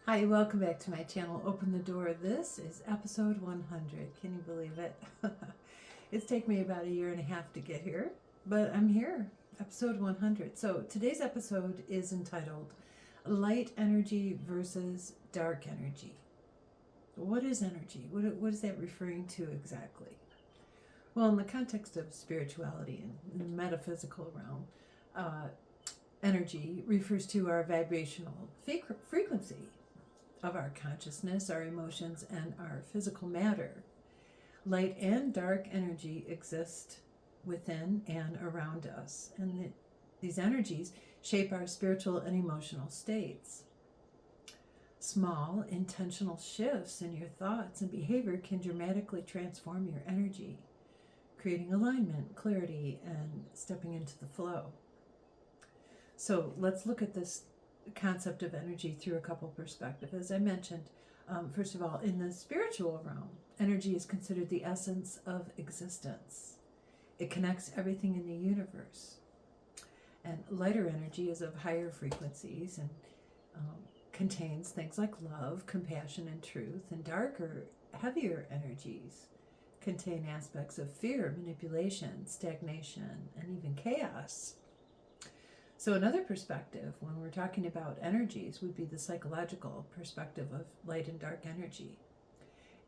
Hi, welcome back to my channel, Open the Door. This is episode 100. Can you believe it? It's taken me about a year and a half to get here, but I'm here, episode 100. So today's episode is entitled Light Energy versus Dark Energy. What is energy? What is that referring to exactly? Well, in the context of spirituality and in the metaphysical realm, energy refers to our vibrational frequency of our consciousness, our emotions, and our physical matter. Light and dark energy exist within and around us, and these energies shape our spiritual and emotional states. Small, intentional shifts in your thoughts and behavior can dramatically transform your energy, creating alignment, clarity, and stepping into the flow. So let's look at this concept of energy through a couple perspectives. As I mentioned, first of all, in the spiritual realm, energy is considered the essence of existence. It connects everything in the universe. And lighter energy is of higher frequencies and contains things like love, compassion, and truth. And darker, heavier energies contain aspects of fear, manipulation, stagnation, and even chaos. So another perspective when we're talking about energies would be the psychological perspective of light and dark energy.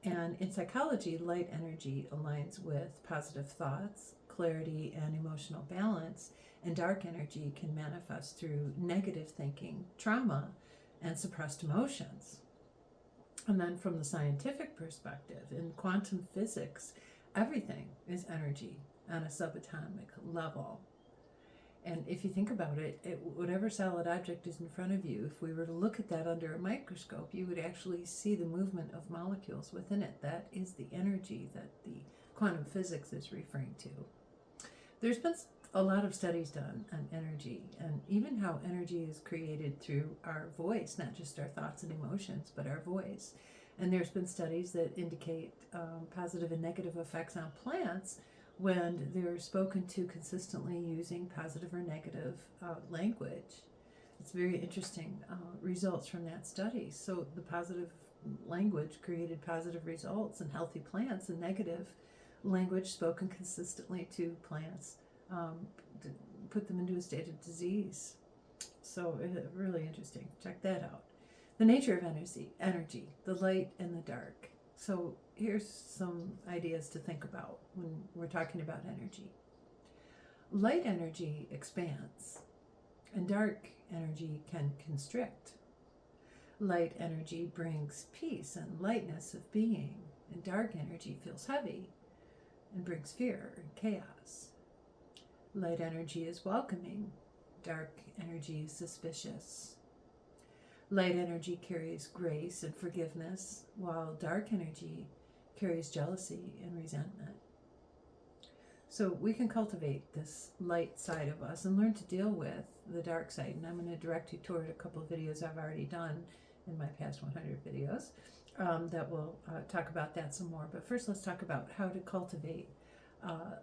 And in psychology, light energy aligns with positive thoughts, clarity, and emotional balance, and dark energy can manifest through negative thinking, trauma, and suppressed emotions. And then from the scientific perspective, in quantum physics, everything is energy on a subatomic level. And if you think about it, whatever solid object is in front of you, if we were to look at that under a microscope, you would actually see the movement of molecules within it. That is the energy that the quantum physics is referring to. There's been a lot of studies done on energy, and even how energy is created through our voice, not just our thoughts and emotions, but our voice. And there's been studies that indicate positive and negative effects on plants when they're spoken to consistently using positive or negative language. It's very interesting results from that study. So the positive language created positive results in healthy plants, and negative language spoken consistently to plants put them into a state of disease. So really interesting. Check that out. The nature of energy, the light and the dark. So here's some ideas to think about when we're talking about energy. Light energy expands, and dark energy can constrict. Light energy brings peace and lightness of being, and dark energy feels heavy and brings fear and chaos. Light energy is welcoming, dark energy is suspicious. Light energy carries grace and forgiveness, while dark energy carries jealousy and resentment. So we can cultivate this light side of us and learn to deal with the dark side. And I'm going to direct you toward a couple of videos I've already done in my past 100 videos that will talk about that some more. But first, let's talk about how to cultivate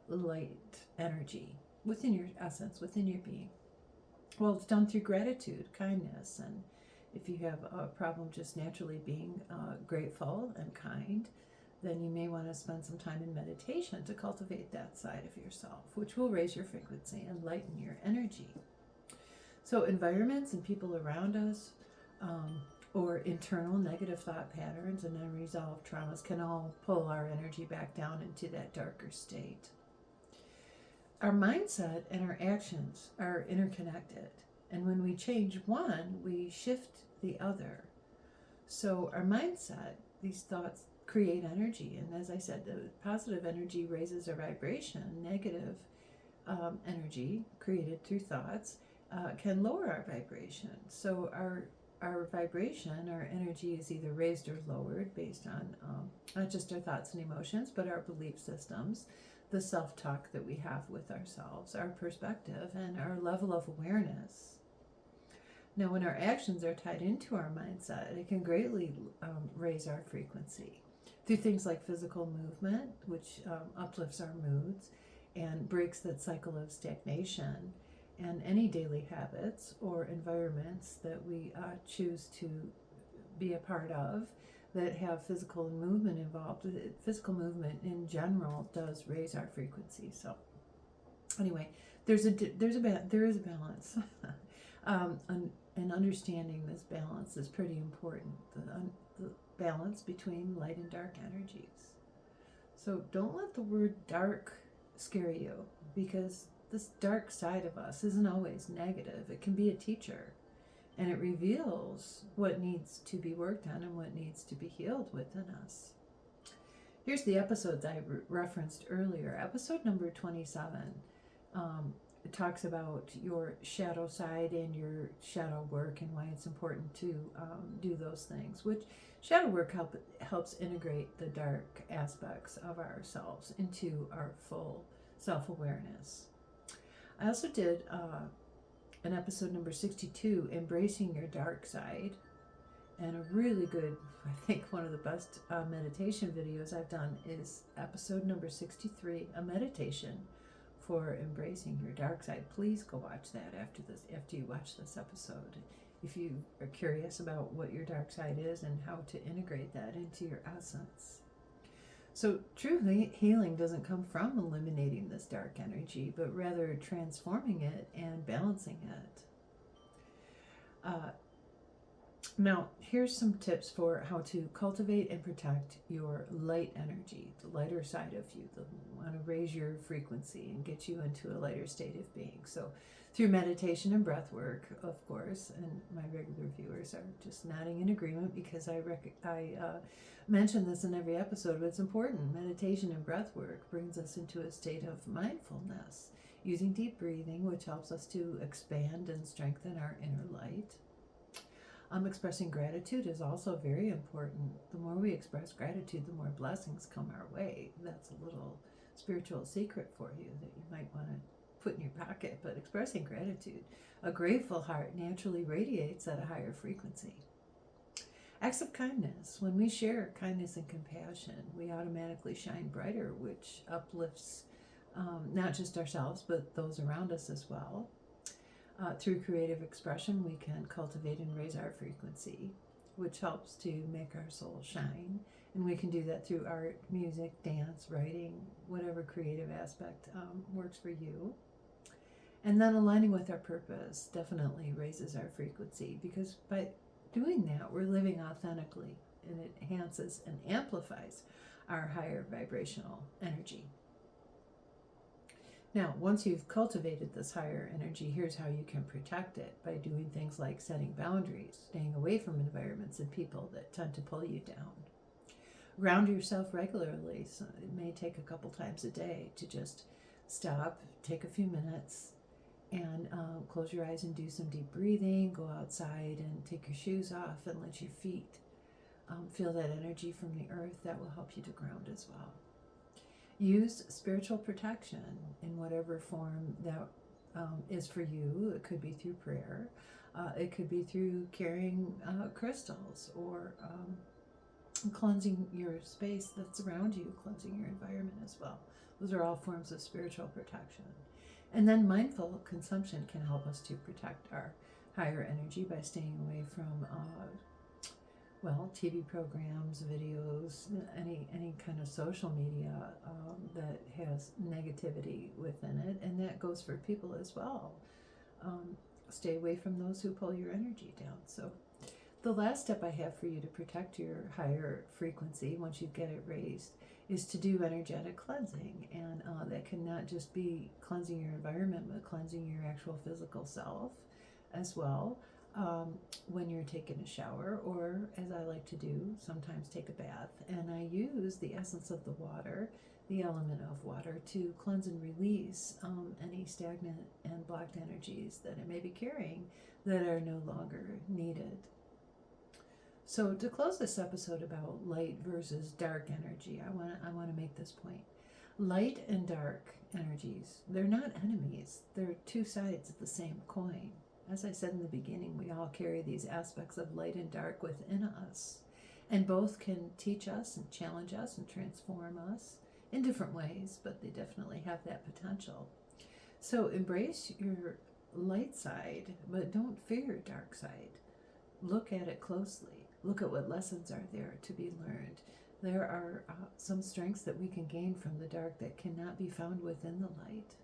light energy within your essence, within your being. Well, it's done through gratitude, kindness, and if you have a problem just naturally being grateful and kind, then you may want to spend some time in meditation to cultivate that side of yourself, which will raise your frequency and lighten your energy. So environments and people around us, or internal negative thought patterns and unresolved traumas can all pull our energy back down into that darker state. Our mindset and our actions are interconnected, and when we change one, we shift the other. So our mindset, these thoughts create energy, and as I said, the positive energy raises our vibration. Negative energy created through thoughts can lower our vibration. So our vibration, our energy is either raised or lowered based on not just our thoughts and emotions, but our belief systems, the self-talk that we have with ourselves, our perspective, and our level of awareness. Now, when our actions are tied into our mindset, it can greatly raise our frequency through things like physical movement, which uplifts our moods and breaks that cycle of stagnation, and any daily habits or environments that we choose to be a part of that have physical movement involved. Physical movement in general does raise our frequency. So anyway, there is a balance, and understanding this balance is pretty important. The balance between light and dark energies. So don't let the word dark scare you, because this dark side of us isn't always negative. It can be a teacher, and it reveals what needs to be worked on and what needs to be healed within us. Here's the episodes I referenced earlier. Episode number 27 it talks about your shadow side and your shadow work and why it's important to do those things, which shadow work helps integrate the dark aspects of ourselves into our full self-awareness. I also did an episode number 62, Embracing Your Dark Side, and a really good, I think one of the best meditation videos I've done is episode number 63, a meditation for embracing your dark side. Please go watch that after you watch this episode, if you are curious about what your dark side is and how to integrate that into your essence. So true healing doesn't come from eliminating this dark energy, but rather transforming it and balancing it. Now, here's some tips for how to cultivate and protect your light energy, the lighter side of you, the want to raise your frequency and get you into a lighter state of being. So through meditation and breath work, of course, and my regular viewers are just nodding in agreement because I mention this in every episode, but it's important. Meditation and breath work brings us into a state of mindfulness, using deep breathing, which helps us to expand and strengthen our inner light. Expressing gratitude is also very important. The more we express gratitude, the more blessings come our way. That's a little spiritual secret for you that you might want to put in your pocket, but expressing gratitude. A grateful heart naturally radiates at a higher frequency. Acts of kindness. When we share kindness and compassion, we automatically shine brighter, which uplifts not just ourselves, but those around us as well. Through creative expression, we can cultivate and raise our frequency, which helps to make our soul shine. And we can do that through art, music, dance, writing, whatever creative aspect works for you. And then aligning with our purpose definitely raises our frequency, because by doing that, we're living authentically, and it enhances and amplifies our higher vibrational energy. Now, once you've cultivated this higher energy, here's how you can protect it, by doing things like setting boundaries, staying away from environments and people that tend to pull you down. Ground yourself regularly. So it may take a couple times a day to just stop, take a few minutes, and close your eyes and do some deep breathing. Go outside and take your shoes off and let your feet feel that energy from the earth. That will help you to ground as well. Use spiritual protection in whatever form that is for you. It could be through prayer. It could be through carrying crystals, or cleansing your space that's around you, cleansing your environment as well. Those are all forms of spiritual protection. And then mindful consumption can help us to protect our higher energy by staying away from TV programs, videos, any kind of social media that has negativity within it, and that goes for people as well. Stay away from those who pull your energy down. So the last step I have for you to protect your higher frequency, once you get it raised, is to do energetic cleansing, and that can not just be cleansing your environment, but cleansing your actual physical self as well. When you're taking a shower, or as I like to do, sometimes take a bath, and I use the essence of the water, the element of water, to cleanse and release any stagnant and blocked energies that it may be carrying that are no longer needed. So to close this episode about light versus dark energy, I want to make this point. Light and dark energies, they're not enemies. They're two sides of the same coin. As I said in the beginning, we all carry these aspects of light and dark within us, and both can teach us and challenge us and transform us in different ways, but they definitely have that potential. So embrace your light side, but don't fear your dark side. Look at it closely. Look at what lessons are there to be learned. There are some strengths that we can gain from the dark that cannot be found within the light.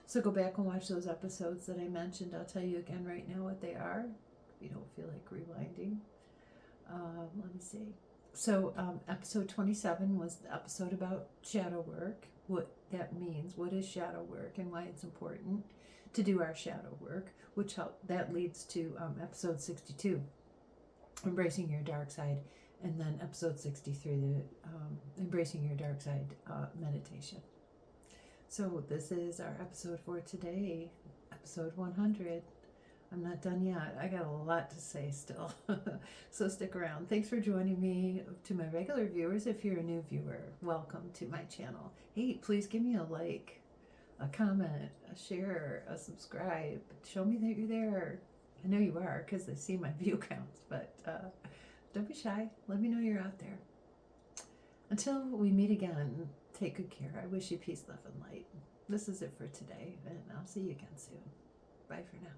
So go back and watch those episodes that I mentioned. I'll tell you again right now what they are, if you don't feel like rewinding. Let me see. So episode 27 was the episode about shadow work, what that means, what is shadow work, and why it's important to do our shadow work, that leads to episode 62, embracing your dark side, and then episode 63, the embracing your dark side meditation. So this is our episode for today, episode 100. I'm not done yet. I got a lot to say still. So stick around. Thanks for joining me. To my regular viewers, if you're a new viewer, welcome to my channel. Hey, please give me a like, a comment, a share, a subscribe. Show me that you're there. I know you are because I see my view counts, but don't be shy. Let me know you're out there. Until we meet again, take good care. I wish you peace, love, and light. This is it for today, and I'll see you again soon. Bye for now.